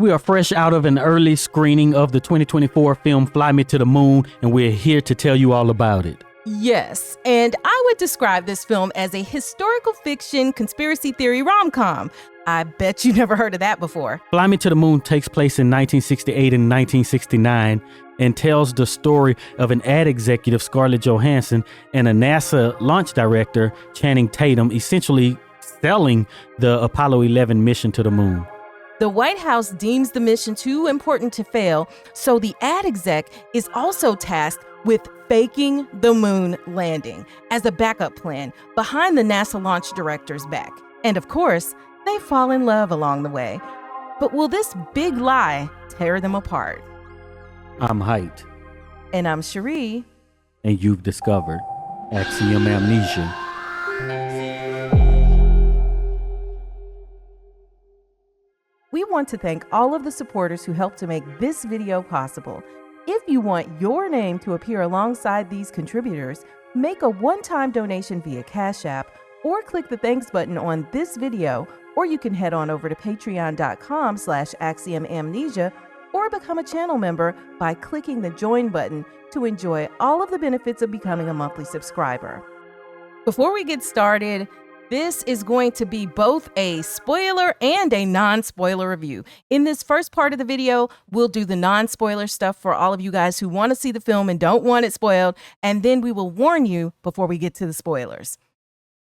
We are fresh out of an early screening of the 2024 film Fly Me to the Moon, and we're here to tell you all about it. Yes, and I would describe this film as a historical fiction conspiracy theory rom-com. I bet you never heard of that before. Fly Me to the Moon takes place in 1968 and 1969 and tells the story of an ad executive, Scarlett Johansson, and a NASA launch director, Channing Tatum, essentially selling the Apollo 11 mission to the moon. The White House deems the mission too important to fail, so the ad exec is also tasked with faking the moon landing as a backup plan behind the NASA launch director's back. And of course, they fall in love along the way. But will this big lie tear them apart? I'm Heit. And I'm Cheri. And you've discovered Axiom Amnesia. We want to thank all of the supporters who helped to make this video possible. If you want your name to appear alongside these contributors, make a one-time donation via Cash App or click the thanks button on this video, or you can head on over to patreon.com/axiomamnesia or become a channel member by clicking the join button to enjoy all of the benefits of becoming a monthly subscriber. Before we get started, this is going to be both a spoiler and a non-spoiler review. In this first part of the video, we'll do the non-spoiler stuff for all of you guys who want to see the film and don't want it spoiled, and then we will warn you before we get to the spoilers.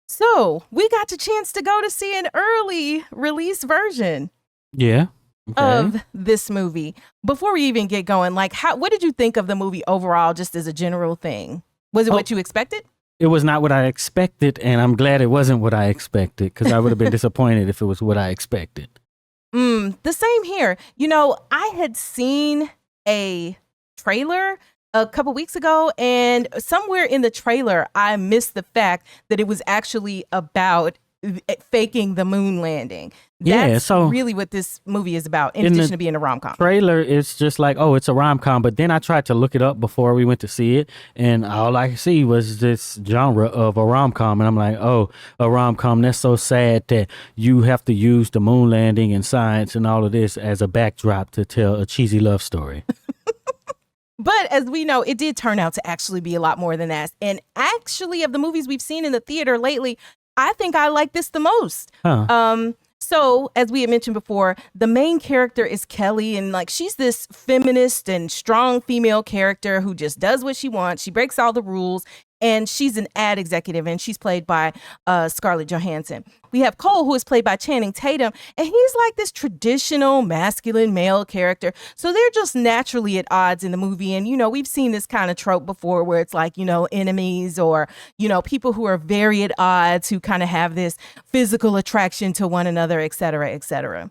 So, we got the chance to go to see an early release version of this movie. Before we even get going, what did you think of the movie overall, just as a general thing? Was it what you expected? It was not what I expected, and I'm glad it wasn't what I expected, because I would have been disappointed if it was what I expected. The same here. You know, I had seen a trailer a couple weeks ago, and somewhere in the trailer, I missed the fact that it was actually about faking the moon landing. That's really what this movie is about, in addition to being a rom-com. Trailer is just like, oh, it's a rom-com, but then I tried to look it up before we went to see it, and all I could see was this genre of a rom-com, and I'm like, oh, a rom-com, that's so sad that you have to use the moon landing and science and all of this as a backdrop to tell a cheesy love story. But as we know, it did turn out to actually be a lot more than that. And actually, of the movies we've seen in the theater lately, I think I like this the most. So, as we had mentioned before, the main character is Kelly, and she's this feminist and strong female character who just does what she wants. She breaks all the rules, and she's an ad executive, and she's played by Scarlett Johansson. We have Cole, who is played by Channing Tatum, and he's like this traditional masculine male character. So they're just naturally at odds in the movie. And, we've seen this kind of trope before where it's enemies or, people who are very at odds, who kind of have this physical attraction to one another, et cetera, et cetera.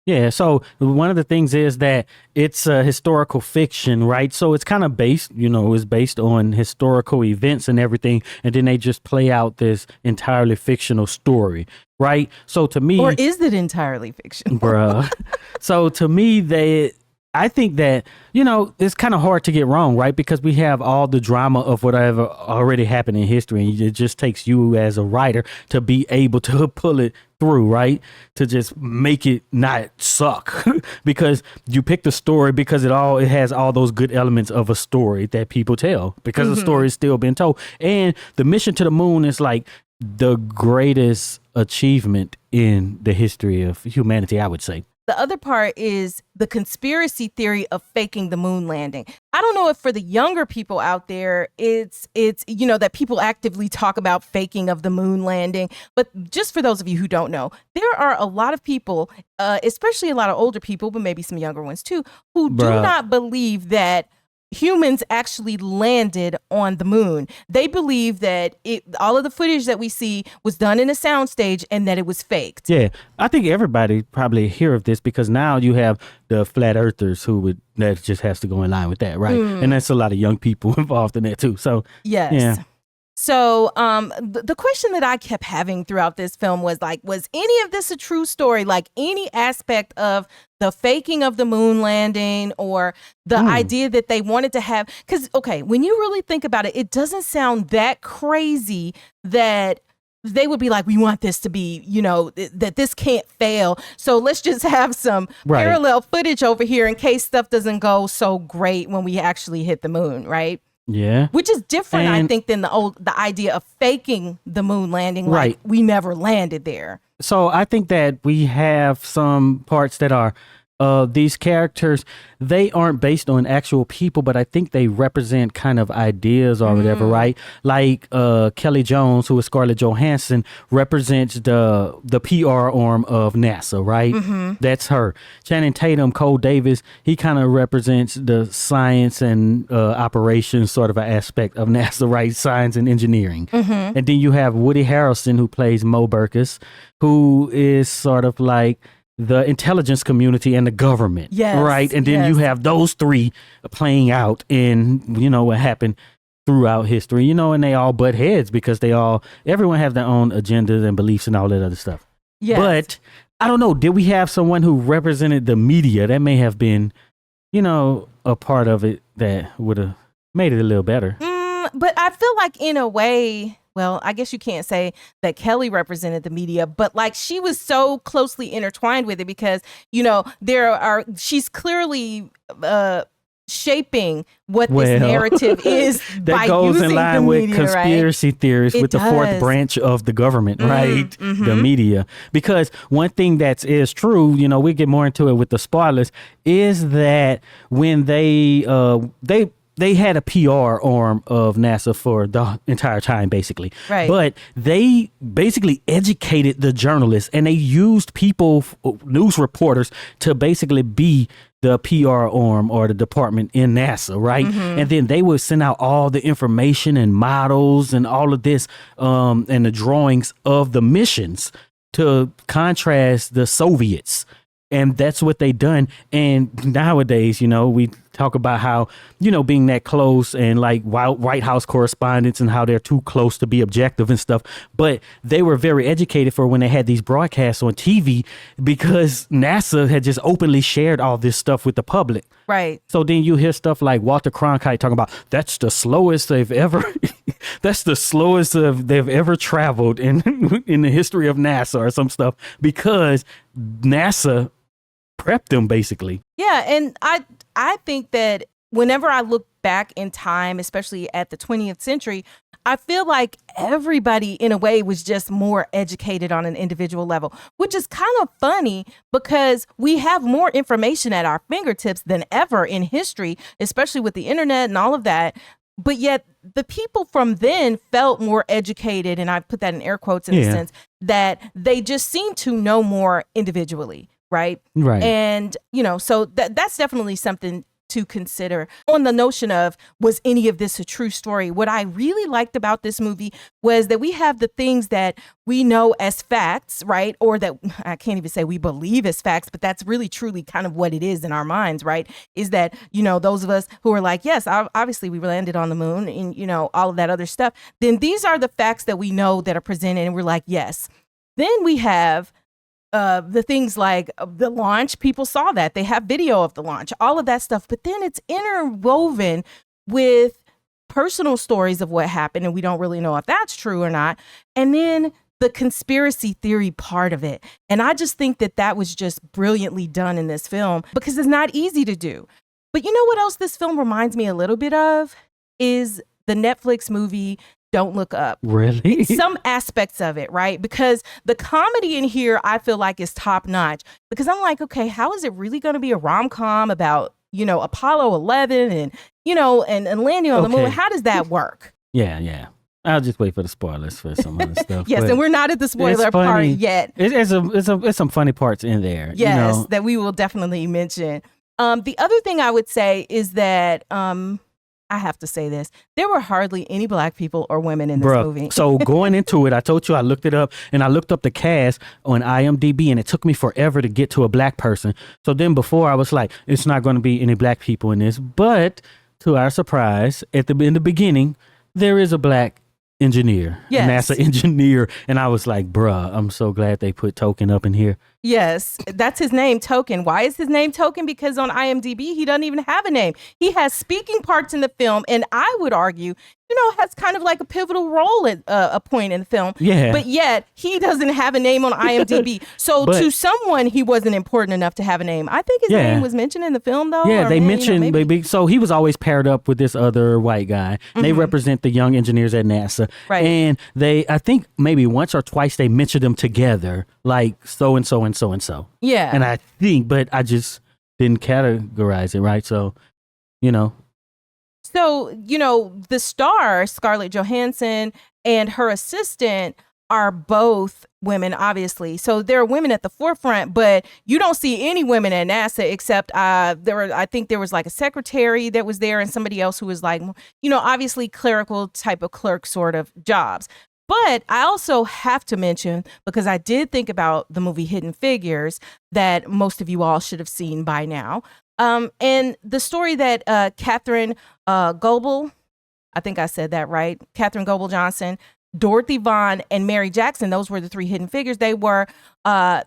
Yeah, so one of the things is that it's a historical fiction, right? So it's kind of based, is based on historical events and everything. And then they just play out this entirely fictional story, right? So to me... Or is it entirely fictional? Bruh. So to me, I think that, it's kind of hard to get wrong, right? Because we have all the drama of whatever already happened in history. And it just takes you as a writer to be able to pull it through, right? To just make it not suck because you pick the story because it has all those good elements of a story that people tell because the story is still being told. And the mission to the moon is like the greatest achievement in the history of humanity, I would say. The other part is the conspiracy theory of faking the moon landing. I don't know if for the younger people out there, it's that people actively talk about faking of the moon landing. But just for those of you who don't know, there are a lot of people, especially a lot of older people, but maybe some younger ones too, who do not believe that humans actually landed on the moon. They believe that all of the footage that we see was done in a soundstage and that it was faked. Yeah, I think everybody probably hear of this because now you have the flat earthers that just has to go in line with that, right? And that's a lot of young people involved in that too. So yes. Yeah. So the question that I kept having throughout this film was was any of this a true story? Like any aspect of the faking of the moon landing or the idea that they wanted to have? Because, okay, when you really think about it, it doesn't sound that crazy that they would be like, we want this to be, that this can't fail. So let's just have some parallel footage over here in case stuff doesn't go so great when we actually hit the moon, right? Yeah. Which is different, I think, than the idea of faking the moon landing, like we never landed there. So I think that we have some parts that are these characters, they aren't based on actual people, but I think they represent kind of ideas or whatever, right? Like Kelly Jones, who is Scarlett Johansson, represents the PR arm of NASA, right? That's her. Channing Tatum, Cole Davis, he kind of represents the science and operations sort of an aspect of NASA, right? Science and engineering. And then you have Woody Harrelson, who plays Mo Burkus, who is sort of like the intelligence community and the government, right? And then you have those three playing out in, what happened throughout history, and they all butt heads because everyone has their own agendas and beliefs and all that other stuff. But I don't know, did we have someone who represented the media? That may have been, a part of it that would have made it a little better. But I feel like in a way, well, I guess you can't say that Kelly represented the media, but like she was so closely intertwined with it because, she's clearly shaping what this narrative is that goes in line with conspiracy theories with the fourth branch of the government, right? The media. Because one thing that is true, we get more into it with the spoilers, is that when they had a PR arm of NASA for the entire time, basically. Right. But they basically educated the journalists and they used news reporters to basically be the PR arm or the department in NASA, right? And then they would send out all the information and models and all of this and the drawings of the missions to contrast the Soviets. And that's what they done. And nowadays, we talk about how, being that close and like White House correspondents and how they're too close to be objective and stuff. But they were very educated for when they had these broadcasts on TV because NASA had just openly shared all this stuff with the public. Right. So then you hear stuff like Walter Cronkite talking about that's the slowest they've ever traveled in the history of NASA or some stuff because NASA prepped them basically. Yeah, and I think that whenever I look back in time, especially at the 20th century, I feel like everybody in a way was just more educated on an individual level, which is kind of funny because we have more information at our fingertips than ever in history, especially with the internet and all of that. But yet the people from then felt more educated, and I put that in air quotes in the sense that they just seemed to know more individually. Right. And, so that's definitely something to consider. On the notion of, was any of this a true story? What I really liked about this movie was that we have the things that we know as facts, right? Or that I can't even say we believe as facts, but that's really truly kind of what it is in our minds, right? Is that, those of us who are like, yes, obviously we landed on the moon and, all of that other stuff. Then these are the facts that we know that are presented and we're like, yes. Then we have the things like the launch, people saw that. They have video of the launch, all of that stuff. But then it's interwoven with personal stories of what happened. And we don't really know if that's true or not. And then the conspiracy theory part of it. And I just think that was just brilliantly done in this film because it's not easy to do. But you know what else this film reminds me a little bit of is the Netflix movie Don't Look Up. Really? Some aspects of it, right? Because the comedy in here, I feel like is top notch. Because I'm like, okay, how is it really going to be a rom-com about, Apollo 11 and, and landing on the moon? How does that work? Yeah. I'll just wait for the spoilers for some other stuff. Yes, and we're not at the spoiler part yet. It's some funny parts in there. Yes, that we will definitely mention. The other thing I would say is that I have to say this. There were hardly any black people or women in this movie. So going into it, I told you I looked it up and I looked up the cast on IMDb and it took me forever to get to a black person. So then before I was like, it's not going to be any black people in this. But to our surprise, in the beginning, there is a black engineer, NASA engineer. And I was like, bruh, I'm so glad they put Token up in here. Yes, that's his name, Token. Why is his name Token? Because on IMDb, he doesn't even have a name. He has speaking parts in the film. And I would argue has kind of like a pivotal role at a point in the film. Yeah. But yet he doesn't have a name on IMDb. So to someone, he wasn't important enough to have a name. I think his name was mentioned in the film, though. Yeah, they mentioned maybe. So he was always paired up with this other white guy. They represent the young engineers at NASA. Right. And I think maybe once or twice they mentioned them together, like so and so and so and so. Yeah. And I think, but I just didn't categorize it, right? So, So, the star, Scarlett Johansson, and her assistant are both women, obviously. So there are women at the forefront, but you don't see any women at NASA except I think there was like a secretary that was there and somebody else who was like, obviously clerical type of clerk sort of jobs. But I also have to mention, because I did think about the movie Hidden Figures that most of you all should have seen by now. And the story that Catherine Goebel, I think I said that right, Catherine Goebel Johnson, Dorothy Vaughan, and Mary Jackson, those were the three hidden figures. They were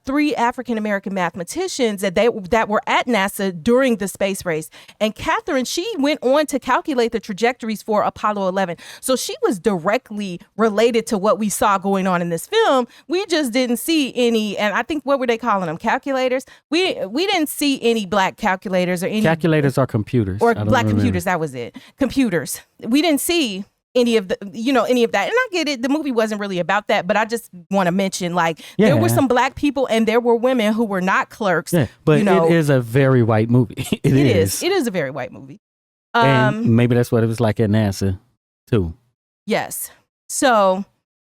three African-American mathematicians that were at NASA during the space race. And Catherine, she went on to calculate the trajectories for Apollo 11. So she was directly related to what we saw going on in this film. We just didn't see any, and I think, what were they calling them? Calculators? We didn't see any black calculators or any. Calculators are computers. Or black computers, that was it. Computers. We didn't see any of that. And I get it. The movie wasn't really about that, but I just want to mention, there were some black people and there were women who were not clerks. Yeah, but it is a very white movie. It is. It is a very white movie. And maybe that's what it was like at NASA too. Yes. So,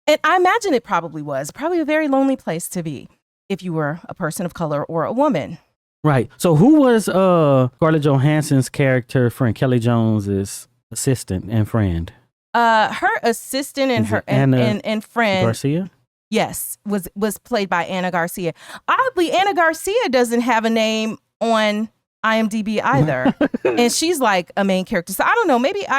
and I imagine it probably was a very lonely place to be if you were a person of color or a woman. Right. So who was Scarlett Johansson's character friend, Kelly Jones's assistant and friend? Her assistant and friend Garcia? Yes, was played by Anna Garcia. Oddly, Anna Garcia doesn't have a name on IMDb either. And she's like a main character. So I don't know, maybe it's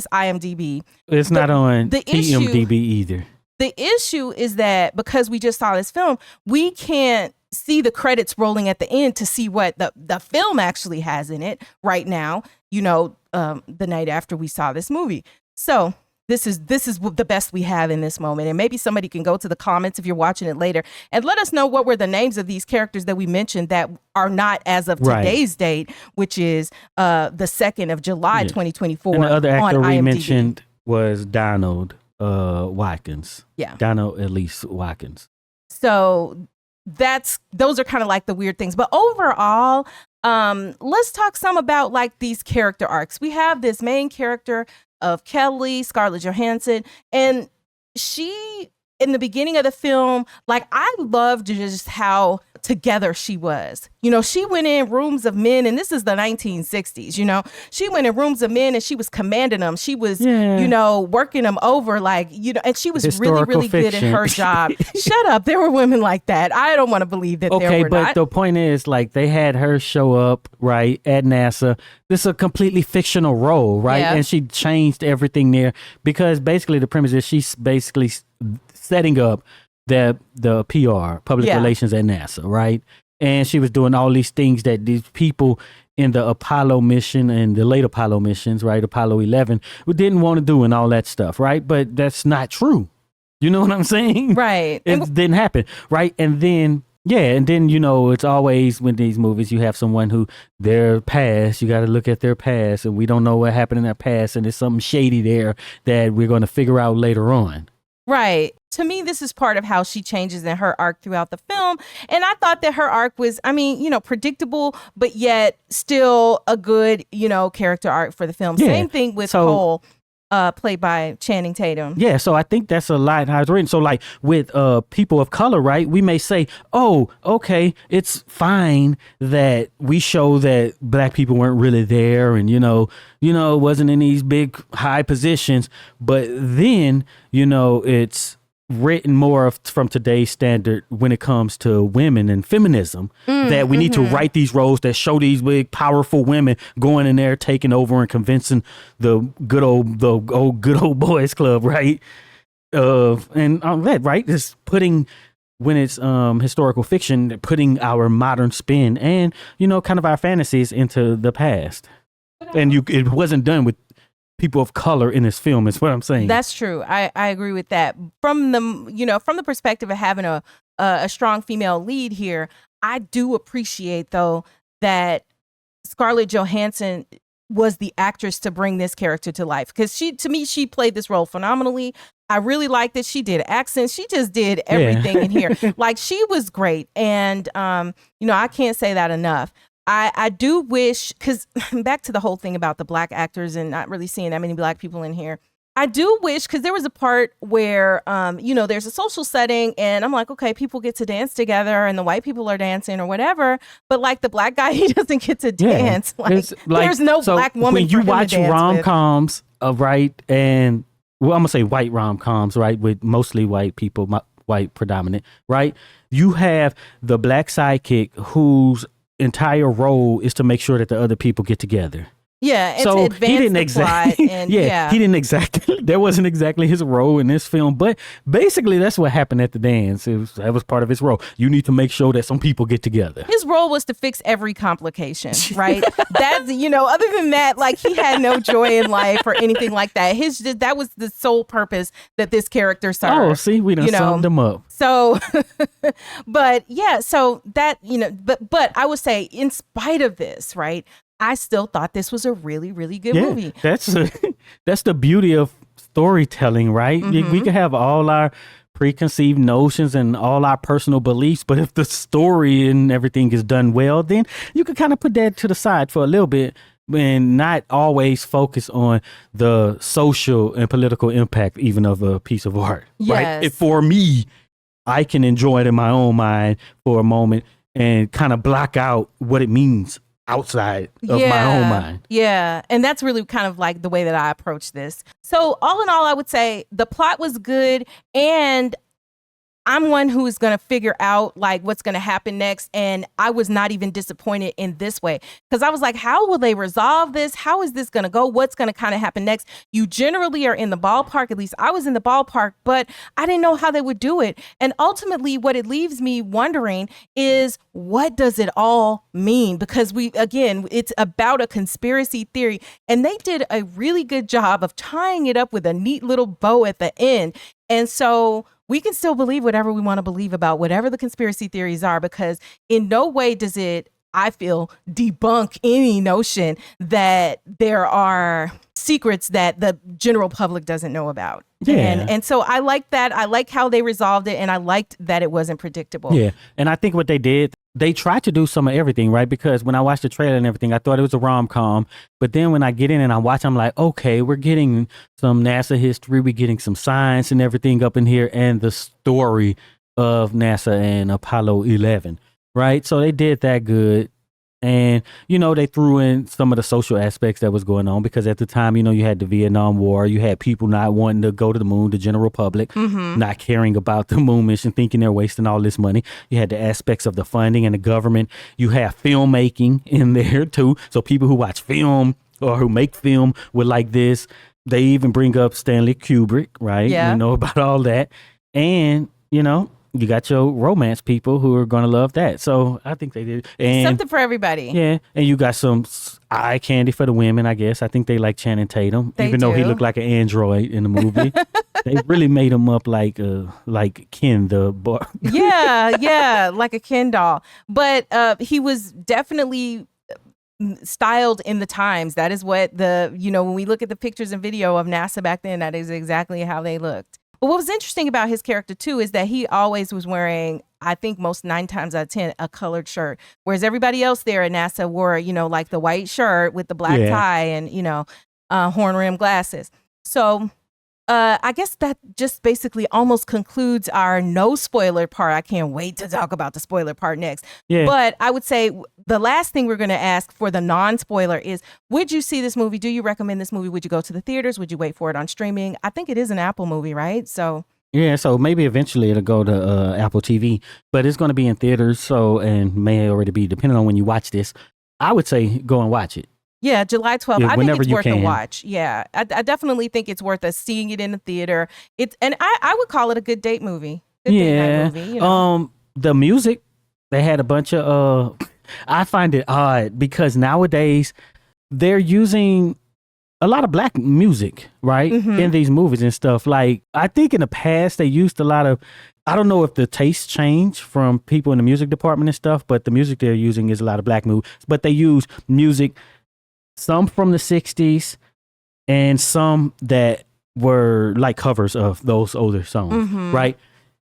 IMDb. It's not on TMDb either. The issue is that because we just saw this film, we can't see the credits rolling at the end to see what the film actually has in it right now, the night after we saw this movie. So this is the best we have in this moment. And maybe somebody can go to the comments if you're watching it later and let us know what were the names of these characters that we mentioned that are not as of today's date, which is the 2nd of July, 2024. And the other actor we mentioned was Donald Watkins. Yeah. Donald Elise Watkins. So those are kind of like the weird things. But overall, let's talk some about these character arcs. We have this main character of Kelly, Scarlett Johansson, and she, in the beginning of the film, I loved just how together she was. She went in rooms of men, and this is the 1960s, she went in rooms of men and she was commanding them. She was, working them over, and she was really, really good at her job. Shut up. There were women like that. I don't want to believe that there were not. Okay, but the point is, they had her show up, right, at NASA. This is a completely fictional role, right? Yeah. And she changed everything there because basically the premise is she's basically setting up the PR, public relations at NASA, right? And she was doing all these things that these people in the Apollo mission and the late Apollo missions, right, Apollo 11, didn't want to do and all that stuff, right? But that's not true. You know what I'm saying? Right. It didn't happen, right? And then, it's always when these movies, you have someone who their past, you got to look at their past, and we don't know what happened in their past, and there's something shady there that we're going to figure out later on. Right. To me, this is part of how she changes in her arc throughout the film. And I thought that her arc was, predictable, but yet still a good, character arc for the film. Yeah. Same thing with Cole, played by Channing Tatum. Yeah, so I think that's a lot how it's written. So with people of color, right, we may say, oh, okay, it's fine that we show that black people weren't really there and, wasn't in these big high positions. But then, it's written more from today's standard when it comes to women and feminism, that we need to write these roles that show these big powerful women going in there, taking over and convincing the good old boys club, right? And all that, right? Just putting, when it's historical fiction, putting our modern spin and kind of our fantasies into the past. And it wasn't done with people of color in this film is what I'm saying. That's true. I agree with that. From the perspective of having a strong female lead here, I do appreciate though that Scarlett Johansson was the actress to bring this character to life, because to me she played this role phenomenally. I really liked it. She did accents. She just did everything in here. Like, she was great. And I can't say that enough. I do wish, because back to the whole thing about the black actors and not really seeing that many black people in here. I do wish, because there was a part where, there's a social setting and I'm like, okay, people get to dance together and the white people are dancing or whatever. But like the black guy, he doesn't get to dance. There's no black woman. When you watch rom-coms, right? And I'm going to say white rom-coms, right? With mostly white people, white predominant, right? You have the black sidekick whose entire role is to make sure that the other people get together. Yeah, and so to advance he didn't the plot. And, he didn't exactly. That wasn't exactly his role in this film, but basically that's what happened at the dance. That was part of his role. You need to make sure that some people get together. His role was to fix every complication, right? That's other than that, like, he had no joy in life or anything like that. That was the sole purpose that this character served. Oh, see, we done summed him up. So, but yeah, so that but I would say, in spite of this, right, I still thought this was a really, really good movie. That's the beauty of storytelling, right? Mm-hmm. We can have all our preconceived notions and all our personal beliefs, but if the story and everything is done well, then you can kind of put that to the side for a little bit and not always focus on the social and political impact even of a piece of art. Yes. Right? For me, I can enjoy it in my own mind for a moment and kind of block out what it means outside of my own mind. Yeah. And that's really kind of like the way that I approach this. So all in all, I would say the plot was good, and I'm one who is going to figure out like what's going to happen next. And I was not even disappointed in this way, because I was like, how will they resolve this? How is this going to go? What's going to kind of happen next? You generally are in the ballpark. At least I was in the ballpark, but I didn't know how they would do it. And ultimately what it leaves me wondering is, what does it all mean? Because it's about a conspiracy theory, and they did a really good job of tying it up with a neat little bow at the end. And so we can still believe whatever we want to believe about whatever the conspiracy theories are, because in no way does it, I feel, debunk any notion that there are secrets that the general public doesn't know about. Yeah. And so I like that. I like how they resolved it, and I liked that it wasn't predictable. Yeah. And I think what they did, they tried to do some of everything, right? Because when I watched the trailer and everything, I thought it was a rom-com. But then when I get in and I watch, I'm like, okay, we're getting some NASA history. We're getting some science and everything up in here, and the story of NASA and Apollo 11, right? So they did that good. And, they threw in some of the social aspects that was going on, because at the time, you had the Vietnam War, you had people not wanting to go to the moon, the general public, not caring about the moon mission, thinking they're wasting all this money. You had the aspects of the funding and the government. You have filmmaking in there too. So people who watch film or who make film would like this. They even bring up Stanley Kubrick, right? Yeah. You know about all that. And, you got your romance people who are going to love that. So I think they did. And something for everybody. Yeah. And you got some eye candy for the women, I guess. I think they like Channing Tatum, even though he looked like an android in the movie. They really made him up like Ken the boy. Yeah, like a Ken doll. But he was definitely styled in the times. That is what when we look at the pictures and video of NASA back then, that is exactly how they looked. But what was interesting about his character too is that he always was wearing, I think 9 times out of 10, a colored shirt, whereas everybody else there at NASA wore, like the white shirt with the black tie and horn rim glasses. So I guess that just basically almost concludes our no spoiler part. I can't wait to talk about the spoiler part next. Yeah. But I would say the last thing we're going to ask for the non-spoiler is, would you see this movie? Do you recommend this movie? Would you go to the theaters? Would you wait for it on streaming? I think it is an Apple movie, right? So yeah, so maybe eventually it'll go to Apple TV, but it's going to be in theaters, and may already be, depending on when you watch this. I would say go and watch it. Yeah, July 12th. Yeah, I think it's worth a watch. Yeah, I definitely think it's worth us seeing it in the theater. I would call it a good date movie. Good date night movie, the music, they had a bunch of. I find it odd because nowadays they're using a lot of black music, right? In these movies and stuff. Like, I think in the past they used a lot of, I don't know if the taste changed from people in the music department and stuff, but the music they're using is a lot of black music. But they use music, some from the 60s and some that were like covers of those older songs, right?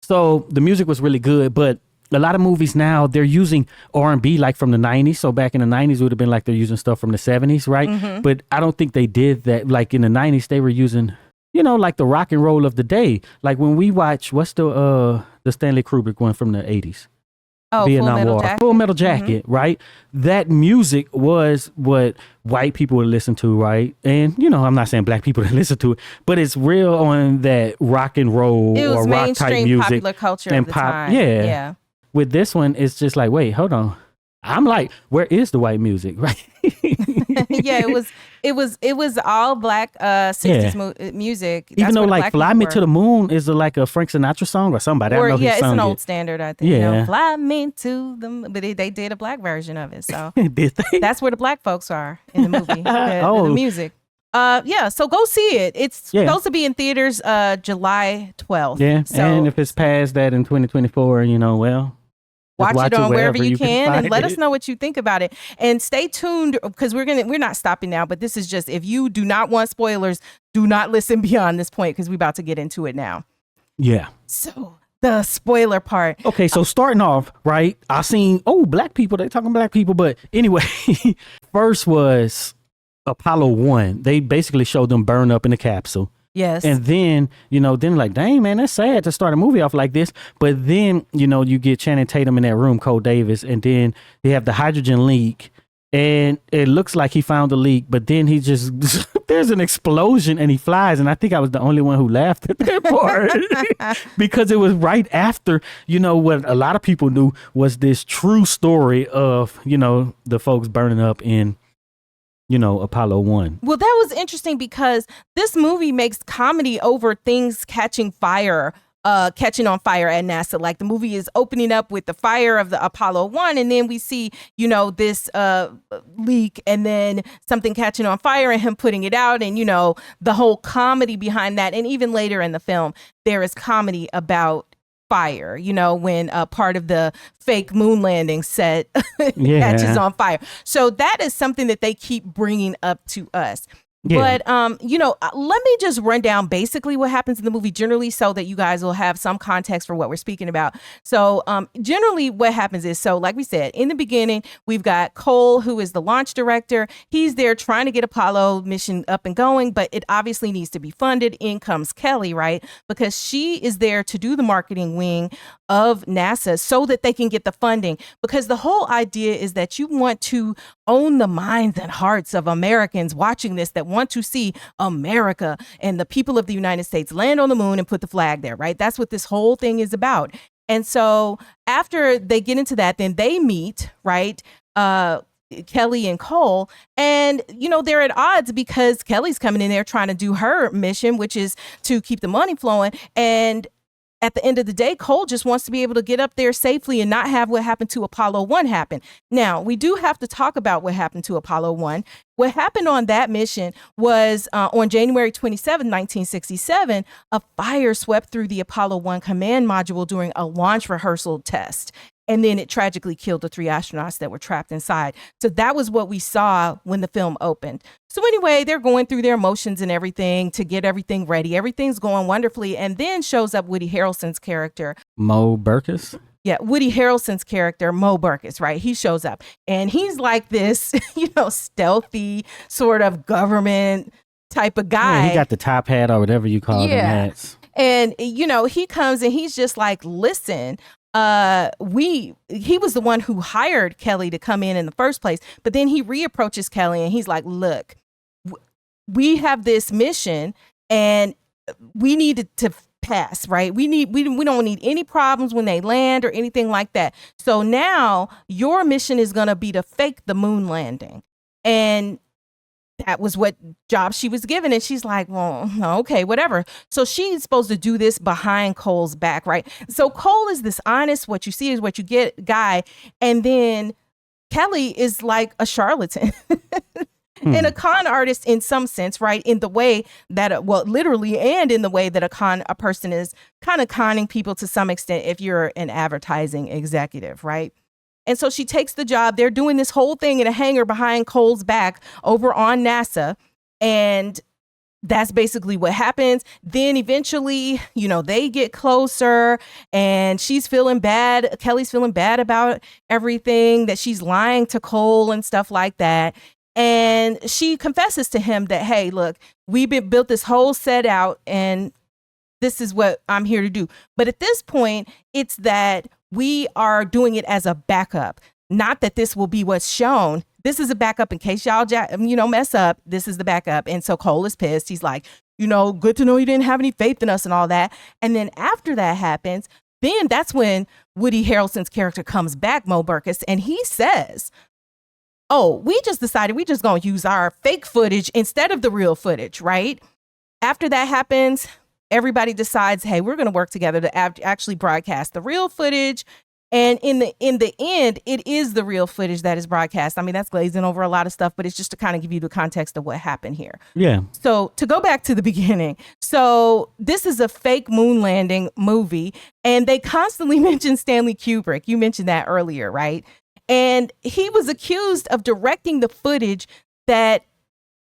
So the music was really good, but a lot of movies now, they're using R&B like from the 90s. So back in the 90s, it would have been like they're using stuff from the 70s, right? But I don't think they did that. Like in the 90s, they were using, you know, like the rock and roll of the day. Like when we watch, what's the Stanley Kubrick one from the 80s? Oh, Vietnam War. Full Metal Jacket, right? That music was what white people would listen to, right? And, you know, I'm not saying black people would listen to it, but it's real on that rock and roll or rock type music. Popular culture and of the pop. time. Yeah. With this one, it's just like, wait, hold on. I'm like, where is the white music, right? Yeah, it was all black 60s music. Even That's though where the like black Fly people Me were. to the Moon is like a Frank Sinatra song or somebody. Or, I know he it's sung an it. old standard, I think. Yeah. You know, Fly Me to the, but they did a black version of it. So Did they? that's where the black folks are in the movie, the music. Yeah, so go see it. It's supposed to be in theaters July 12th. Yeah, so and if it's past that in 2024, you know, well, watch it on wherever you can and let it. us know what you think about it. And stay tuned because we're not stopping now, but this is just, if you do not want spoilers, do not listen beyond this point because we're about to get into it now. Yeah. So the spoiler part. Okay, so starting off, right, I seen, black people, they talking black people, but anyway, first was Apollo 1. They basically showed them burn up in the capsule. Yes. And then, you know, then like, dang, man, that's sad to start a movie off like this. But then, you know, you get Channing Tatum in that room, Cole Davis, and then they have the hydrogen leak. And it looks like he found the leak, but then he just, there's an explosion and he flies. And I think I was the only one who laughed at that part because it was right after, you know, what a lot of people knew was this true story of, you know, the folks burning up in, you know, Apollo 1. Well, that was interesting because this movie makes comedy over things catching on fire at NASA. Like the movie is opening up with the fire of the Apollo 1, and then we see, you know, this leak and then something catching on fire and him putting it out, and, you know, the whole comedy behind that. And even later in the film, there is comedy about fire, you know, when part of the fake moon landing set catches on fire. So that is something that they keep bringing up to us. Yeah. But, you know, let me just run down basically what happens in the movie generally so that you guys will have some context for what we're speaking about. So generally what happens is, so like we said, in the beginning, we've got Cole, who is the launch director. He's there trying to get Apollo mission up and going, but it obviously needs to be funded. In comes Kelly, right? Because she is there to do the marketing wing of NASA so that they can get the funding. Because the whole idea is that you want to own the minds and hearts of Americans watching this that want to see America and the people of the United States land on the moon and put the flag there, right? That's what this whole thing is about. And so after they get into that, then they meet, right? Kelly and Cole, and, you know, they're at odds because Kelly's coming in there trying to do her mission, which is to keep the money flowing. And at the end of the day, Cole just wants to be able to get up there safely and not have what happened to Apollo 1 happen. Now, we do have to talk about what happened to Apollo 1. What happened on that mission was on January 27, 1967, a fire swept through the Apollo 1 command module during a launch rehearsal test. And then it tragically killed the 3 astronauts that were trapped inside. So that was what we saw when the film opened. So anyway, they're going through their emotions and everything to get everything ready. Everything's going wonderfully. And then shows up Woody Harrelson's character. Mo Burkus? Yeah, Woody Harrelson's character, Mo Burkus, right? He shows up and he's like this, you know, stealthy sort of government type of guy. Yeah, he got the top hat or whatever you call them hats. And, you know, he comes and he's just like, listen, he was the one who hired Kelly to come in the first place, but then he reapproaches Kelly and he's like, look, we have this mission and we need to pass, right? We don't need any problems when they land or anything like that. So now your mission is going to be to fake the moon landing. And that was what job she was given. And she's like, well, okay, whatever. So she's supposed to do this behind Cole's back, right? So Cole is this honest, what you see is what you get guy. And then Kelly is like a charlatan. and a con artist in some sense, right? In the way that, well, literally, and in the way that a person is kind of conning people to some extent if you're an advertising executive, right? And so she takes the job. They're doing this whole thing in a hangar behind Cole's back over on NASA. And that's basically what happens. Then eventually, you know, they get closer and she's feeling bad. Kelly's feeling bad about everything, that she's lying to Cole and stuff like that. And she confesses to him that, hey, look, we built this whole set out and this is what I'm here to do. But at this point, it's that we are doing it as a backup. Not that this will be what's shown. This is a backup in case y'all, mess up. This is the backup. And so Cole is pissed. He's like, good to know you didn't have any faith in us and all that. And then after that happens, then that's when Woody Harrelson's character comes back, Mo Burkus, and he says, oh, we just decided we just going to use our fake footage instead of the real footage, right? After that happens, everybody decides, hey, we're going to work together to actually broadcast the real footage. And in the end, it is the real footage that is broadcast. I mean, that's glazing over a lot of stuff, but it's just to kind of give you the context of what happened here. Yeah. So to go back to the beginning. So this is a fake moon landing movie, and they constantly mention Stanley Kubrick. You mentioned that earlier, right? And he was accused of directing the footage that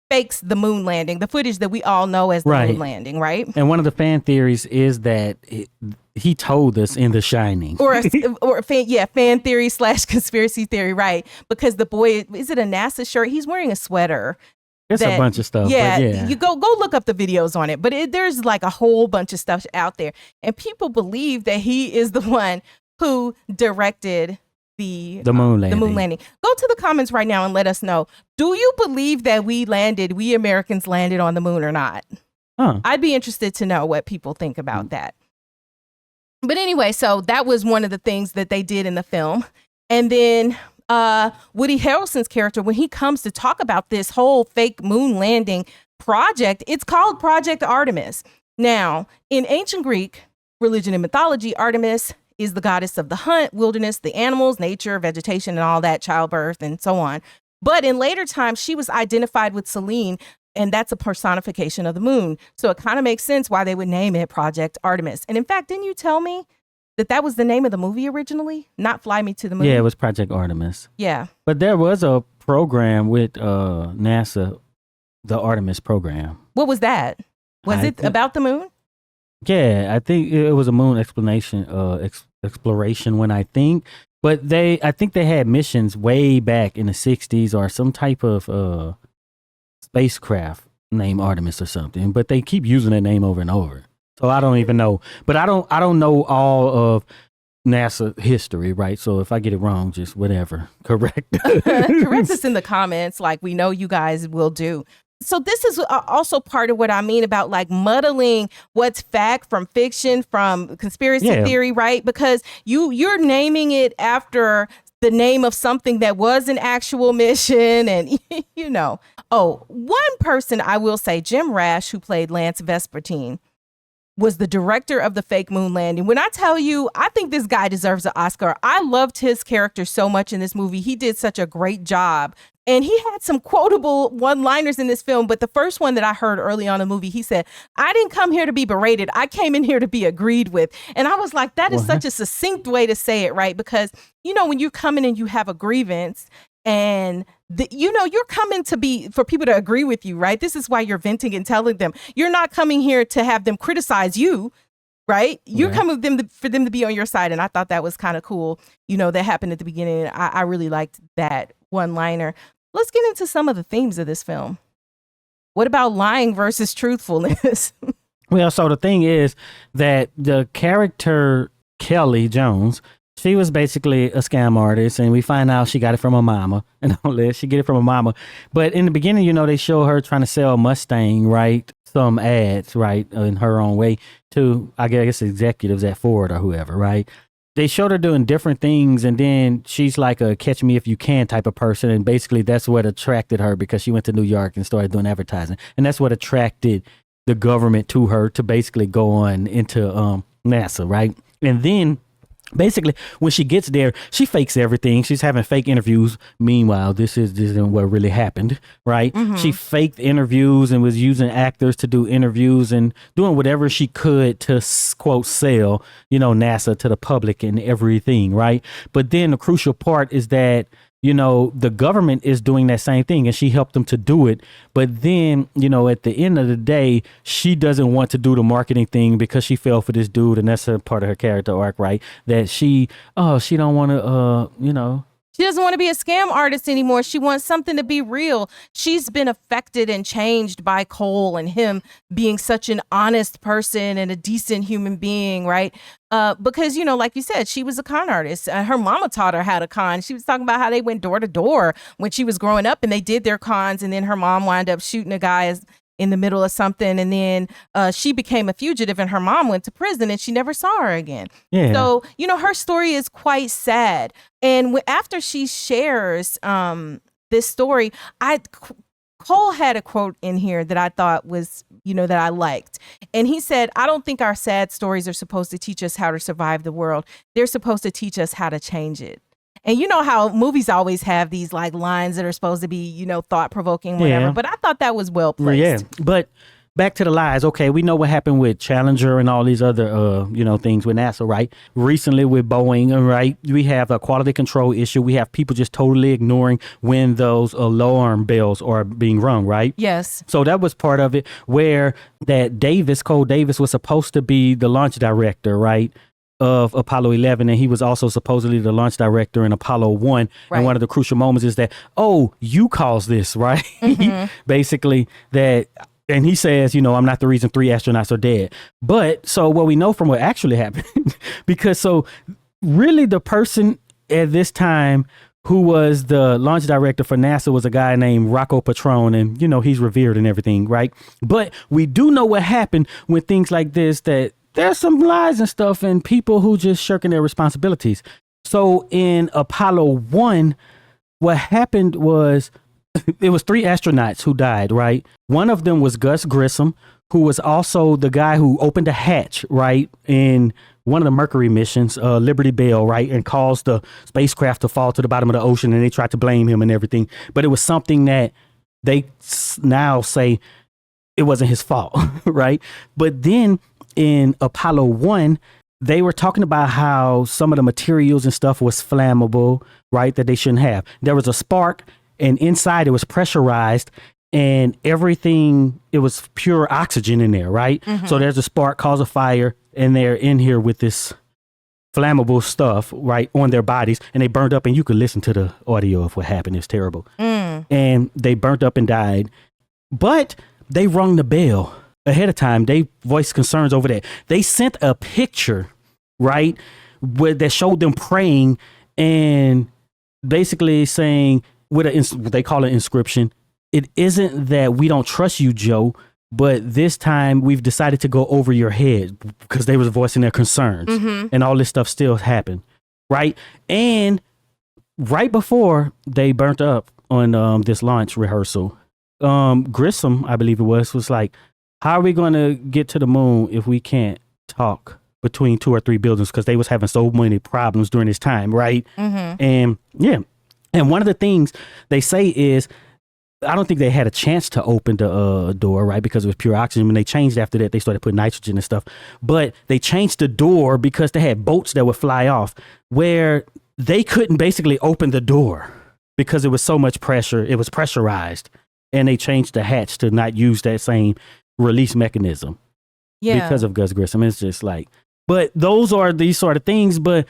fakes the moon landing, the footage that we all know as the moon landing, right? And one of the fan theories is that he told us in The Shining. Fan theory / conspiracy theory, right? Because the boy, is it a NASA shirt? He's wearing a sweater. It's a bunch of stuff. Yeah, you go look up the videos on it. But there's like a whole bunch of stuff out there. And people believe that he is the one who directed the moon landing. Go to the comments right now and let us know. Do you believe that we Americans landed on the moon or not? I'd be interested to know what people think about that. But anyway, so that was one of the things that they did in the film. And then Woody Harrelson's character, when he comes to talk about this whole fake moon landing project, it's called Project Artemis. Now, in ancient Greek religion and mythology, Artemis is the goddess of the hunt, wilderness, the animals, nature, vegetation, and all that, childbirth, and so on. But in later times, she was identified with Selene, and that's a personification of the moon. So it kind of makes sense why they would name it Project Artemis. And in fact, didn't you tell me that was the name of the movie originally? Not Fly Me to the Moon? Yeah, it was Project Artemis. Yeah. But there was a program with NASA, the Artemis program. What was that? Was it about the moon? Yeah, I think it was a moon exploration when I think. But I think they had missions way back in the 60s or some type of spacecraft named Artemis or something. But they keep using that name over and over. So I don't even know. But I don't know all of NASA history, right? So if I get it wrong, just whatever. Correct. Correct us in the comments like we know you guys will do. So this is also part of what I mean about like muddling what's fact from fiction, from conspiracy theory, right? Because you're naming it after the name of something that was an actual mission. And, one person I will say, Jim Rash, who played Lance Vespertine, was the director of the fake moon landing. When I tell you, I think this guy deserves an Oscar. I loved his character so much in this movie. He did such a great job. And he had some quotable one-liners in this film. But the first one that I heard early on in the movie, he said, I didn't come here to be berated. I came in here to be agreed with. And I was like, that is such a succinct way to say it, right? Because, when you come in and you have a grievance and you're coming for people to agree with you, right? This is why you're venting and telling them. You're not coming here to have them criticize you, right? You're coming for them to be on your side. And I thought that was kind of cool. That happened at the beginning. I really liked that one-liner. Let's get into some of the themes of this film. What about lying versus truthfulness? Well, so the thing is that the character Kelly Jones, she was basically a scam artist, and we find out she got it from her mama and all that. She get it from her mama. But in the beginning, they show her trying to sell a Mustang, right? Some ads, right? In her own way to, I guess, executives at Ford or whoever, right? They showed her doing different things, and then she's like a catch me if you can type of person. And basically that's what attracted her, because she went to New York and started doing advertising. And that's what attracted the government to her to basically go on into NASA, right? And then basically, when she gets there, she fakes everything. She's having fake interviews. Meanwhile, this isn't what really happened, right? She faked interviews and was using actors to do interviews and doing whatever she could to, quote, sell, NASA to the public and everything, right? But then the crucial part is that, the government is doing that same thing and she helped them to do it. But then, at the end of the day, she doesn't want to do the marketing thing because she fell for this dude. And that's a part of her character arc, right? That she don't want to, She doesn't want to be a scam artist anymore. She wants something to be real. She's been affected and changed by Cole and him being such an honest person and a decent human being, right? Because, like you said, she was a con artist. Her mama taught her how to con. She was talking about how they went door to door when she was growing up and they did their cons. And then her mom wound up shooting a guy in the middle of something. And then she became a fugitive and her mom went to prison and she never saw her again. Yeah. So, her story is quite sad. And after she shares this story, Cole had a quote in here that I thought was, that I liked. And he said, "I don't think our sad stories are supposed to teach us how to survive the world. They're supposed to teach us how to change it." And you know how movies always have these like lines that are supposed to be, thought provoking, whatever. Yeah. But I thought that was well placed. Yeah. But back to the lies. Okay, we know what happened with Challenger and all these other, things with NASA, right? Recently with Boeing, right? We have a quality control issue. We have people just totally ignoring when those alarm bells are being rung, right? Yes. So that was part of it where that Cole Davis was supposed to be the launch director, right? Of Apollo 11, and he was also supposedly the launch director in Apollo 1. Right. And one of the crucial moments is that, you caused this, right? Basically that, and he says, I'm not the reason 3 astronauts are dead. But so what we know from what actually happened, because so really the person at this time who was the launch director for NASA was a guy named Rocco Petrone, and he's revered and everything, right? But we do know what happened when things like this, that there's some lies and stuff and people who just shirking their responsibilities. So in Apollo 1, what happened was it was 3 astronauts who died, right? One of them was Gus Grissom, who was also the guy who opened the hatch, right, in one of the Mercury missions, Liberty Bell, right, and caused the spacecraft to fall to the bottom of the ocean, and they tried to blame him and everything. But it was something that they now say it wasn't his fault, right? But then in Apollo 1, they were talking about how some of the materials and stuff was flammable, right, that they shouldn't have. There was a spark, and inside it was pressurized, and everything, it was pure oxygen in there, right? So there's a spark, cause a fire, and they're in here with this flammable stuff, right, on their bodies, and they burned up, and you could listen to the audio of what happened. It's terrible. And they burnt up and died. But they rung the bell ahead of time. They voiced concerns over that. They sent a picture, right, that showed them praying and basically saying, with what they call an inscription, "It isn't that we don't trust you, Joe, but this time we've decided to go over your head," because they was voicing their concerns. And all this stuff still happened, right? And right before they burnt up on this launch rehearsal, Grissom, I believe it was like, "How are we going to get to the moon if we can't talk between 2 or 3 buildings?" Because they was having so many problems during this time, right? And yeah. And one of the things they say is, I don't think they had a chance to open the door, right? Because it was pure oxygen. When they changed after that, they started putting nitrogen and stuff. But they changed the door because they had boats that would fly off where they couldn't basically open the door because it was so much pressure. It was pressurized. And they changed the hatch to not use that same release mechanism because of Gus Grissom. It's just like, but those are these sort of things, but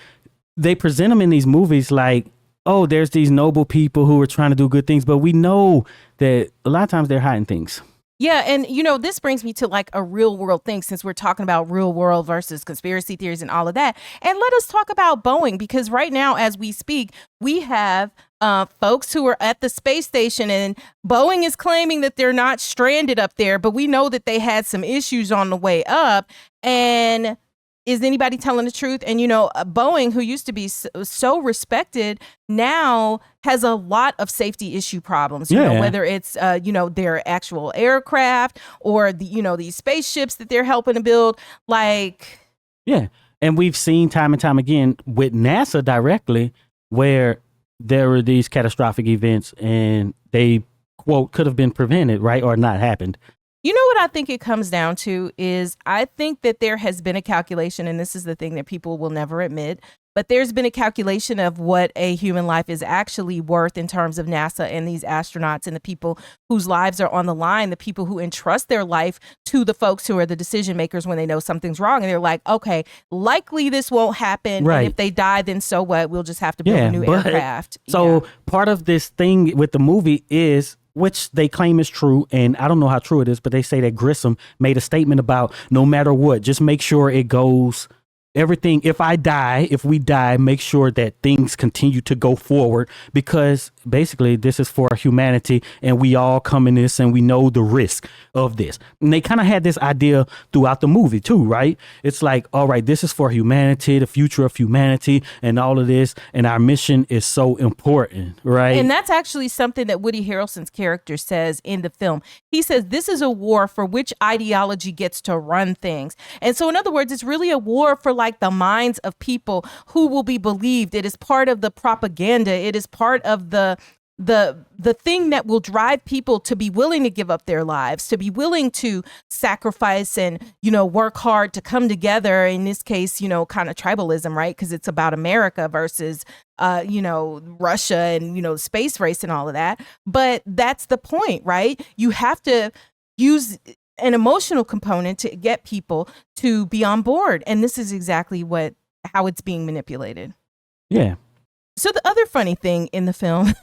they present them in these movies like, oh, there's these noble people who are trying to do good things, but we know that a lot of times they're hiding things. Yeah. And, this brings me to like a real world thing, since we're talking about real world versus conspiracy theories and all of that. And let us talk about Boeing, because right now, as we speak, we have folks who are at the space station, and Boeing is claiming that they're not stranded up there, but we know that they had some issues on the way up. And is anybody telling the truth? And, Boeing, who used to be so respected, now has a lot of safety issue problems, whether it's, their actual aircraft or, these spaceships that they're helping to build. Like, yeah. And we've seen time and time again with NASA directly where there were these catastrophic events and they, quote, could have been prevented, right? Or not happened. You know what I think it comes down to is I think that there has been a calculation, and this is the thing that people will never admit, but there's been a calculation of what a human life is actually worth in terms of NASA and these astronauts and the people whose lives are on the line, the people who entrust their life to the folks who are the decision makers when they know something's wrong. And they're like, okay, likely this won't happen. Right. And if they die, then so what? We'll just have to build a new aircraft. So part of this thing with the movie is, which they claim is true, and I don't know how true it is, but they say that Grissom made a statement about no matter what, just make sure it goes, everything, if we die, make sure that things continue to go forward, because basically this is for humanity and we all come in this and we know the risk of this. And they kind of had this idea throughout the movie too, right? It's like, all right, this is for humanity, the future of humanity and all of this, and our mission is so important, right? And that's actually something that Woody Harrelson's character says in the film. He says, this is a war for which ideology gets to run things. And so in other words, it's really a war for like the minds of people who will be believed. It is part of the propaganda. It is part of the thing that will drive people to be willing to give up their lives, to be willing to sacrifice and, work hard to come together. In this case, kind of tribalism, right? Because it's about America versus, Russia and, space race and all of that. But that's the point, right? You have to use an emotional component to get people to be on board. And this is exactly how it's being manipulated. Yeah. So the other funny thing in the film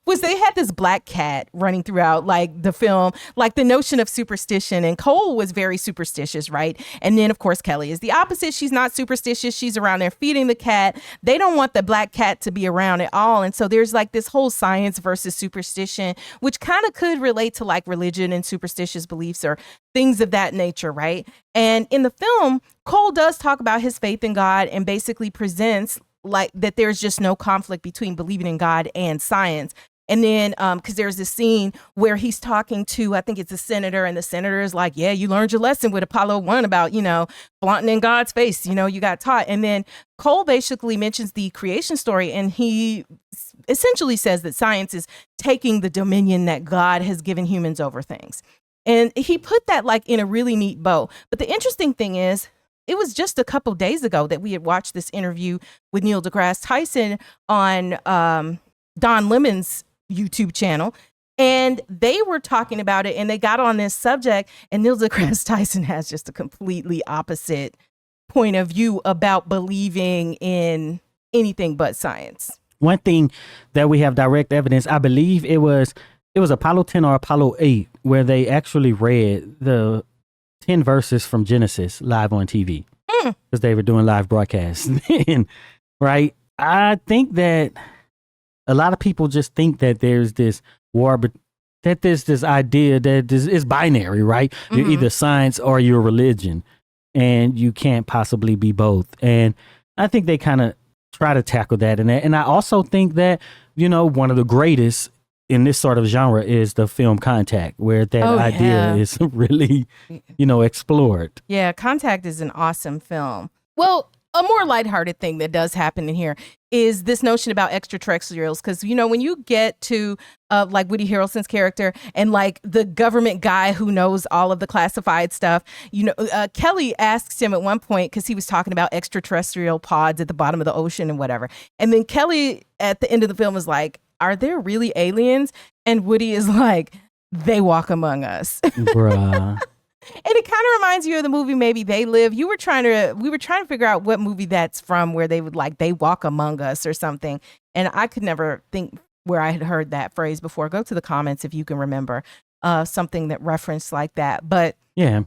was they had this black cat running throughout like the film, like the notion of superstition. And Cole was very superstitious, right? And then, of course, Kelly is the opposite. She's not superstitious. She's around there feeding the cat. They don't want the black cat to be around at all. And so there's like this whole science versus superstition, which kind of could relate to like religion and superstitious beliefs or things of that nature, right? And in the film, Cole does talk about his faith in God and basically presents like that there's just no conflict between believing in God and science. And then because there's this scene where he's talking to, I think it's a senator, and the senator is like, yeah, you learned your lesson with Apollo 1 about, flaunting in God's face, you got taught. And then Cole basically mentions the creation story, and he essentially says that science is taking the dominion that God has given humans over things. And he put that like in a really neat bow. But the interesting thing is, it was just a couple days ago that we had watched this interview with Neil deGrasse Tyson on Don Lemon's YouTube channel. And they were talking about it and they got on this subject. And Neil deGrasse Tyson has just a completely opposite point of view about believing in anything but science. One thing that we have direct evidence, I believe it was Apollo 10 or Apollo 8, where they actually read the 10 verses from Genesis live on TV because they were doing live broadcasts. Right? I think that a lot of people just think that there's this war, but that there's this idea that it's binary, right? Mm-hmm. You're either science or you're religion, and you can't possibly be both. And I think they kind of try to tackle that. And I also think that, one of the greatest in this sort of genre is the film Contact, where that idea is really, explored. Yeah, Contact is an awesome film. Well, a more lighthearted thing that does happen in here is this notion about extraterrestrials. Because, when you get to like Woody Harrelson's character and like the government guy who knows all of the classified stuff, Kelly asks him at one point, because he was talking about extraterrestrial pods at the bottom of the ocean and whatever. And then Kelly at the end of the film is like, are there really aliens? And Woody is like, they walk among us. Bruh. And it kind of reminds you of the movie Maybe They Live. We were trying to figure out what movie that's from, where they would like, they walk among us or something. And I could never think where I had heard that phrase before. Go to the comments if you can remember something that referenced like that. But yeah.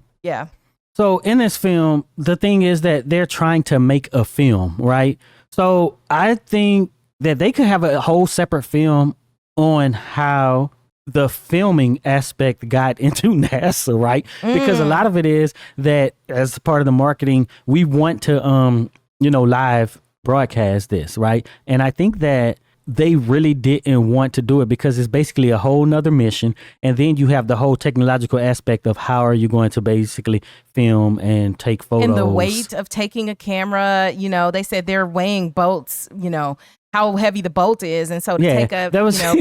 So in this film, the thing is that they're trying to make a film, right? So I think that they could have a whole separate film on how the filming aspect got into NASA, right? Because a lot of it is that as part of the marketing, we want to, live broadcast this, right? And I think that they really didn't want to do it because it's basically a whole nother mission. And then you have the whole technological aspect of how are you going to basically film and take photos. And the weight of taking a camera, you know, they said they're weighing bolts, you know, how heavy the bolt is. And so to take a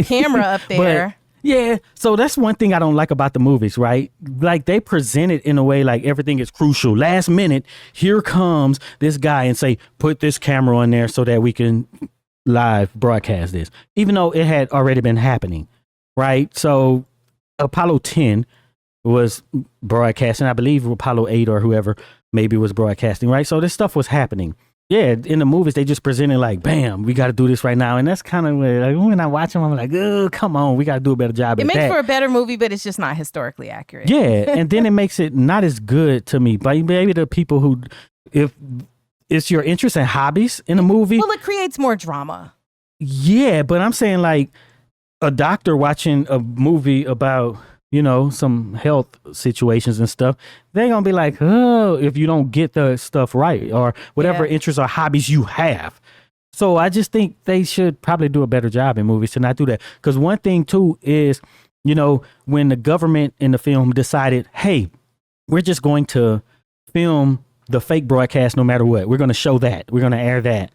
camera up there. Yeah, so that's one thing I don't like about the movies, right? Like they present it in a way like everything is crucial. Last minute, here comes this guy and say, put this camera on there so that we can live broadcast this, even though it had already been happening, right? So Apollo 10 was broadcasting. I believe Apollo 8 or whoever maybe was broadcasting, right? So this stuff was happening. Yeah, in the movies, they just presented like, bam, we got to do this right now. And that's kind of like, when I watch them, I'm like, oh, come on, we got to do a better job at that. It makes for a better movie, but it's just not historically accurate. Yeah, and then it makes it not as good to me. But maybe the people who, if it's your interest and hobbies in a movie. Well, it creates more drama. Yeah, but I'm saying like a doctor watching a movie about, you know, some health situations and stuff, they're going to be like, oh, if you don't get the stuff right or whatever interests or hobbies you have. So I just think they should probably do a better job in movies to not do that. Because one thing, too, is, you know, when the government in the film decided, hey, we're just going to film the fake broadcast no matter what. We're going to show that. We're going to air that.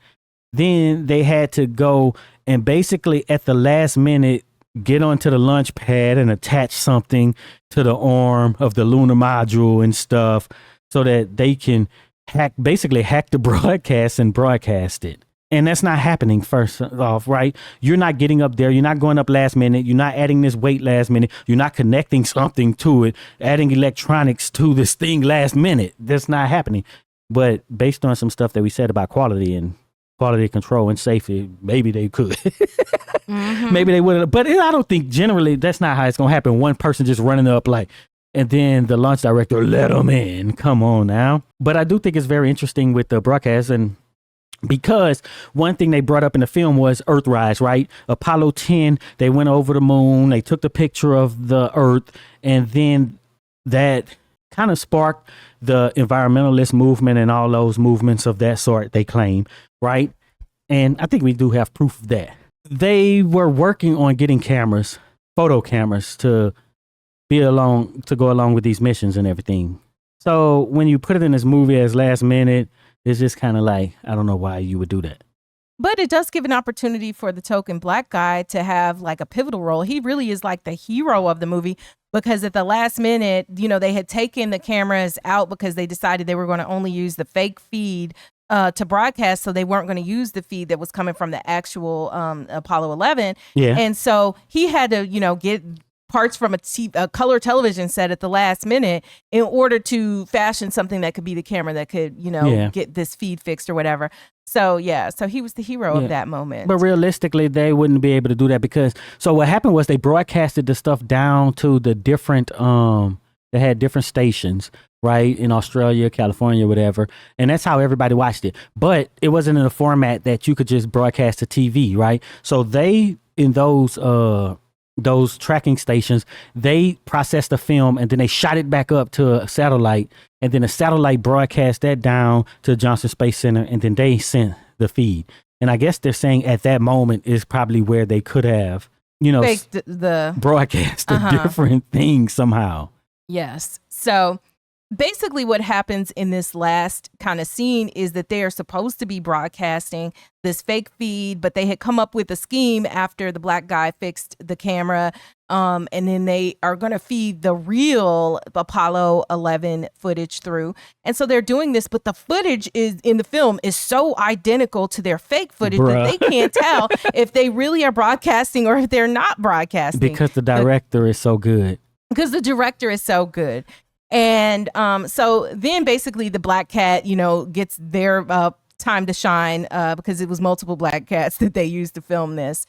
Then they had to go and basically at the last minute get onto the launch pad and attach something to the arm of the lunar module and stuff so that they can basically hack the broadcast and broadcast it. And that's not happening first off, right? You're not getting up there. You're not going up last minute. You're not adding this weight last minute. You're not connecting something to it, adding electronics to this thing last minute. That's not happening. But based on some stuff that we said about quality and quality control and safety, maybe they could. Maybe they would have. But I don't think generally that's not how it's going to happen. One person just running up like, and then the launch director, let them in. Come on now. But I do think it's very interesting with the broadcast. And because one thing they brought up in the film was Earthrise, right? Apollo 10, they went over the moon. They took the picture of the Earth. And then that kind of sparked the environmentalist movement and all those movements of that sort, they claim, right? And I think we do have proof of that. They were working on getting cameras, photo cameras, to go along with these missions and everything. So when you put it in this movie as last minute, it's just kind of like, I don't know why you would do that. But it does give an opportunity for the token black guy to have like a pivotal role. He really is like the hero of the movie because at the last minute, you know, they had taken the cameras out because they decided they were going to only use the fake feed to broadcast. So they weren't going to use the feed that was coming from the actual Apollo 11. Yeah. And so he had to, you know, get parts from a color television set at the last minute in order to fashion something that could be the camera that could, you know, get this feed fixed or whatever. So, so he was the hero of that moment. But realistically, they wouldn't be able to do that because, so what happened was they broadcasted the stuff down to the different, they had different stations, right? In Australia, California, whatever. And that's how everybody watched it. But it wasn't in a format that you could just broadcast to TV, right? So they, in those tracking stations, they processed the film and then they shot it back up to a satellite, and then a satellite broadcast that down to Johnson Space Center, and then they sent the feed. And I guess they're saying at that moment is probably where they could have, you know, broadcast a different thing somehow. Yes. So basically what happens in this last kind of scene is that they are supposed to be broadcasting this fake feed, but they had come up with a scheme after the black guy fixed the camera. And then they are going to feed the real Apollo 11 footage through. And so they're doing this, but the footage is in the film is so identical to their fake footage that they can't tell if they really are broadcasting or if they're not broadcasting. Because the director is so good. Because the director is so good. And so then basically the black cat, you know, gets their time to shine because it was multiple black cats that they used to film this.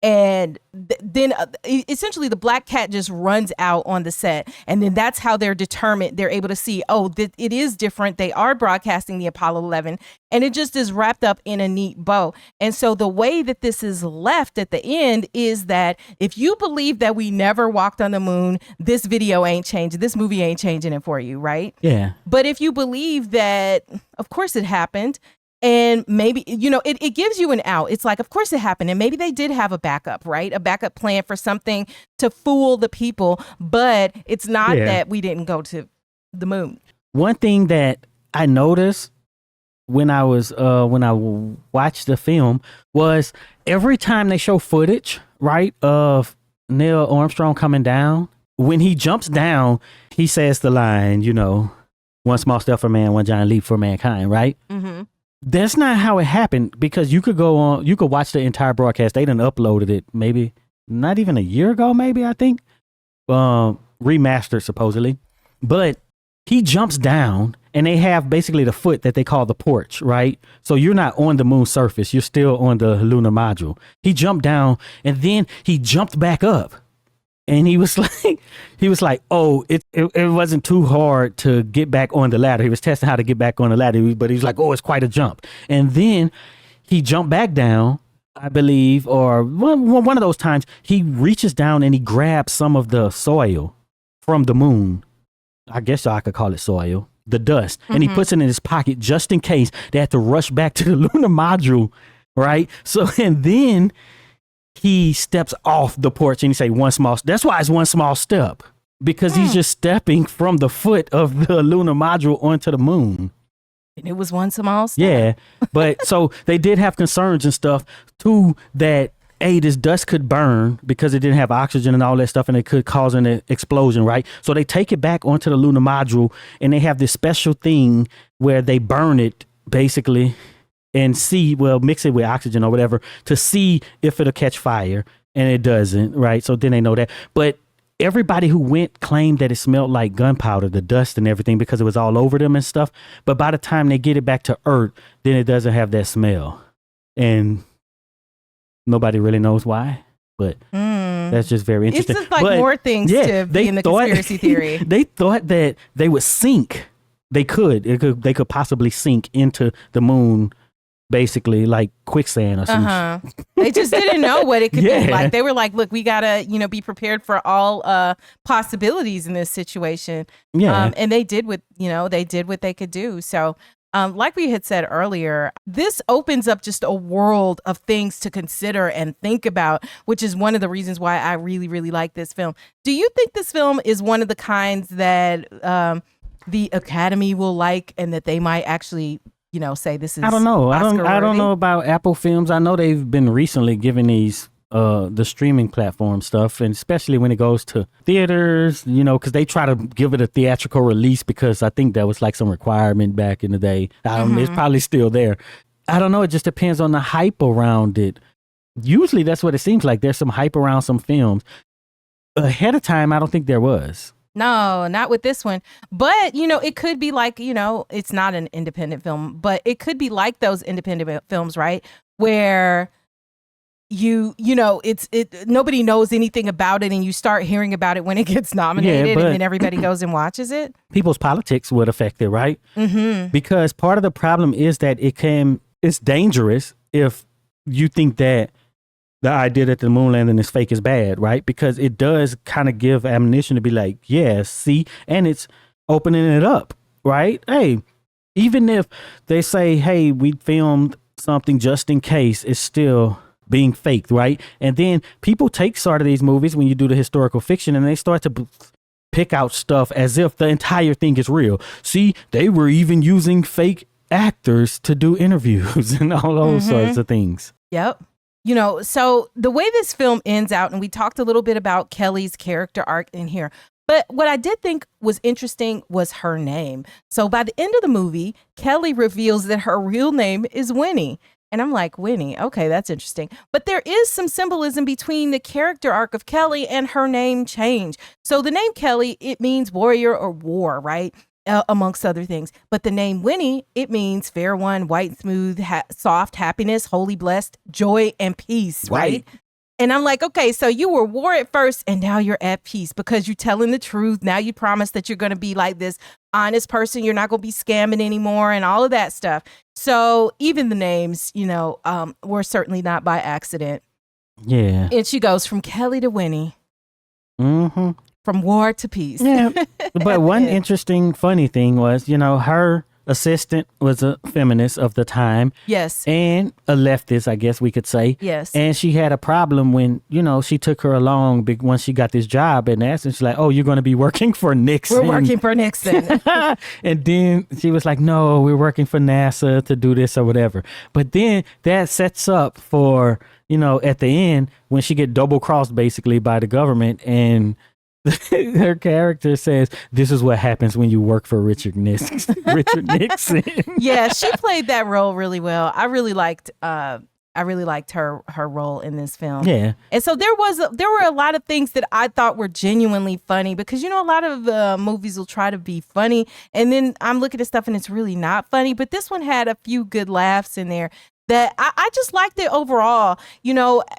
And then essentially the black cat just runs out on the set. And then that's how they're determined. They're able to see, it is different. They are broadcasting the Apollo 11. And it just is wrapped up in a neat bow. And so the way that this is left at the end is that if you believe that we never walked on the moon, this video ain't changing. This movie ain't changing it for you, right? Yeah. But if you believe that, of course it happened, And maybe, it gives you an out. It's like, of course it happened. And maybe they did have a backup, right? A backup plan for something to fool the people. But it's not that we didn't go to the moon. One thing that I noticed when I watched the film was every time they show footage, right, of Neil Armstrong coming down, when he jumps down, he says the line, one small step for man, one giant leap for mankind, right? Mm-hmm. That's not how it happened, because you could watch the entire broadcast. They done uploaded it maybe not even a year ago, maybe, I think. Remastered, supposedly. But he jumps down, and they have basically the foot that they call the porch, right? So you're not on the moon's surface. You're still on the lunar module. He jumped down, and then he jumped back up. And he was like, oh, it wasn't too hard to get back on the ladder. He was testing how to get back on the ladder, but he was like, oh, it's quite a jump. And then he jumped back down, I believe, or one of those times, he reaches down and he grabs some of the soil from the moon. I guess I could call it soil, the dust. Mm-hmm. And he puts it in his pocket just in case they had to rush back to the lunar module, right? So, and then he steps off the porch and he say that's why it's one small step, because he's just stepping from the foot of the lunar module onto the moon. And it was one small step. Yeah. But so they did have concerns and stuff too, that this dust could burn because it didn't have oxygen and all that stuff, and it could cause an explosion, right? So they take it back onto the lunar module, and they have this special thing where they burn it basically and mix it with oxygen or whatever to see if it'll catch fire, and it doesn't, right? So then they know that. But everybody who went claimed that it smelled like gunpowder, the dust and everything, because it was all over them and stuff. But by the time they get it back to Earth, then it doesn't have that smell. And nobody really knows why. But that's just very interesting. It's just like more things to be in the conspiracy theory. They thought that they would sink. They could possibly sink into the moon, basically like quicksand or something. They just didn't know what it could be like. They were like, look, we gotta be prepared for all possibilities in this situation. And they did what they could do. So like we had said earlier, this opens up just a world of things to consider and think about, which is one of the reasons why I really, really like this film. Do you think this film is one of the kinds that the Academy will like, and that they might actually say this is? I don't know. I don't know about Apple Films. I know they've been recently giving these the streaming platform stuff, and especially when it goes to theaters, because they try to give it a theatrical release, because I think that was like some requirement back in the day. It's probably still there. I don't know. It just depends on the hype around it. Usually that's what it seems like. There's some hype around some films. Ahead of time, I don't think there was. No, not with this one. But, it could be like, it's not an independent film, but it could be like those independent films, right? Where nobody knows anything about it, and you start hearing about it when it gets nominated, and then everybody goes and watches it. People's politics would affect it, right? Mm-hmm. Because part of the problem is that it's dangerous if you think that the idea that the moon landing is fake is bad, right? Because it does kind of give ammunition to be like, yeah, see, and it's opening it up, right? Hey, even if they say, hey, we filmed something just in case, it's still being faked, right? And then people take sort of these movies when you do the historical fiction, and they start to pick out stuff as if the entire thing is real. See, they were even using fake actors to do interviews and all those sorts of things. Yep. So the way this film ends out, and we talked a little bit about Kelly's character arc in here, but what I did think was interesting was her name. So by the end of the movie, Kelly reveals that her real name is Winnie. And I'm like, Winnie, okay, that's interesting. But there is some symbolism between the character arc of Kelly and her name change. So the name Kelly, it means warrior or war, right? Amongst other things. But the name Winnie, it means fair one, white, smooth, soft, happiness, holy, blessed, joy, and peace, right? And I'm like, okay, so you were war at first, and now you're at peace because you're telling the truth. Now you promise that you're going to be like this honest person. You're not going to be scamming anymore and all of that stuff. So even the names, were certainly not by accident. Yeah. And she goes from Kelly to Winnie. Mm-hmm. From war to peace. Yeah. But one interesting, funny thing was, her assistant was a feminist of the time. Yes. And a leftist, I guess we could say. Yes. And she had a problem when, she took her along once she got this job and asked, and she's like, oh, you're going to be working for Nixon. We're working for Nixon. And then she was like, no, we're working for NASA to do this or whatever. But then that sets up for, at the end when she get double crossed basically by the government, and her character says, this is what happens when you work for Richard Nixon. Yeah, she played that role really well. I really liked her role in this film. Yeah. And so there were a lot of things that I thought were genuinely funny, because a lot of movies will try to be funny, and then I'm looking at stuff and it's really not funny. But this one had a few good laughs in there that I just liked it overall.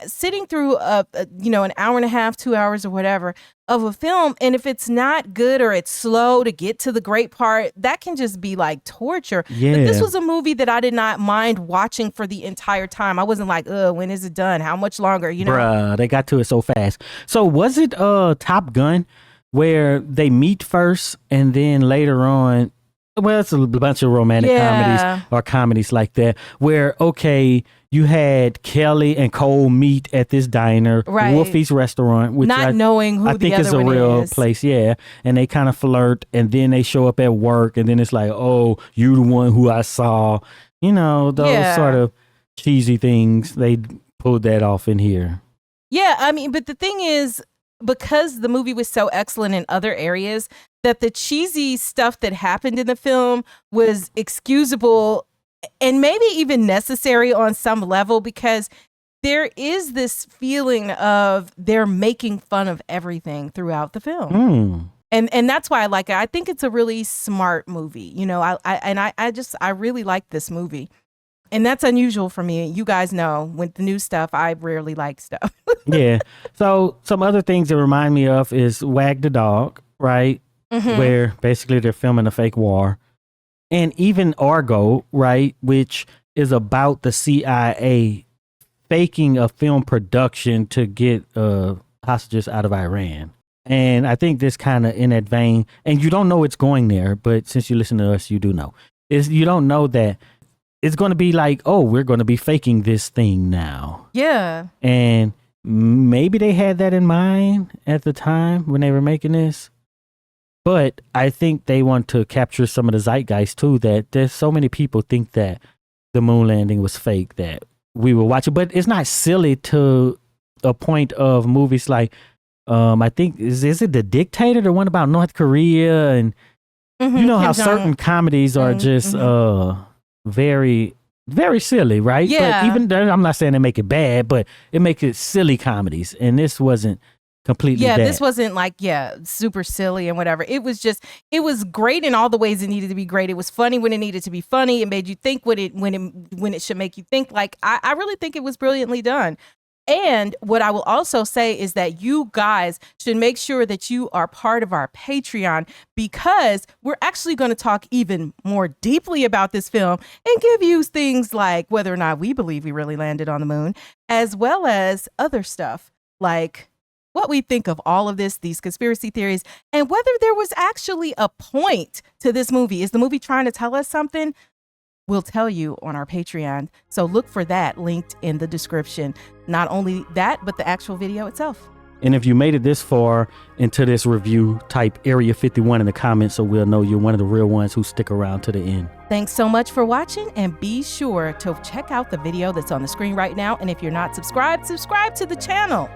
Sitting through an hour and a half, 2 hours or whatever of a film, and if it's not good or it's slow to get to the great part, that can just be like torture. Yeah. But this was a movie that I did not mind watching for the entire time. I wasn't like, when is it done? How much longer? Bruh, they got to it so fast. So was it Top Gun where they meet first and then later on, well, it's a bunch of romantic comedies or comedies like that where, okay, you had Kelly and Cole meet at this diner, Wolfie's restaurant, which not knowing who I think is a real place, yeah. And they kind of flirt, and then they show up at work, and then it's like, oh, you the one who I saw. Those sort of cheesy things. They pulled that off in here. Yeah, I mean, but the thing is, because the movie was so excellent in other areas, that the cheesy stuff that happened in the film was excusable and maybe even necessary on some level, because there is this feeling of they're making fun of everything throughout the film. And that's why I like it. I think it's a really smart movie. I really like this movie. And that's unusual for me. You guys know, with the new stuff, I rarely like stuff. Yeah. So some other things that remind me of is Wag the Dog, right? Mm-hmm. Where basically they're filming a fake war. And even Argo, right? Which is about the CIA faking a film production to get hostages out of Iran. And I think this kind of in that vein, and you don't know it's going there, but since you listen to us, you do know. You don't know that it's going to be like, oh, we're going to be faking this thing now. Yeah. And maybe they had that in mind at the time when they were making this. But I think they want to capture some of the zeitgeist too, that there's so many people think that the moon landing was fake that we will watch it. But it's not silly to a point of movies like, I think, is it The Dictator, the one about North Korea? And how certain comedies are just very, very silly, right? Yeah. But even I'm not saying they make it bad, but it makes it silly comedies. And this wasn't completely bad. This wasn't like, super silly and whatever. It was great in all the ways it needed to be great. It was funny when it needed to be funny. It made you think when it should make you think. Like, I really think it was brilliantly done. And what I will also say is that you guys should make sure that you are part of our Patreon, because we're actually going to talk even more deeply about this film and give you things like whether or not we believe we really landed on the moon, as well as other stuff like what we think of all of this, these conspiracy theories, and whether there was actually a point to this movie. Is the movie trying to tell us something? We'll tell you on our Patreon. So look for that linked in the description. Not only that, but the actual video itself. And if you made it this far into this review, type Area 51 in the comments so we'll know you're one of the real ones who stick around to the end. Thanks so much for watching, and be sure to check out the video that's on the screen right now. And if you're not subscribed, subscribe to the channel.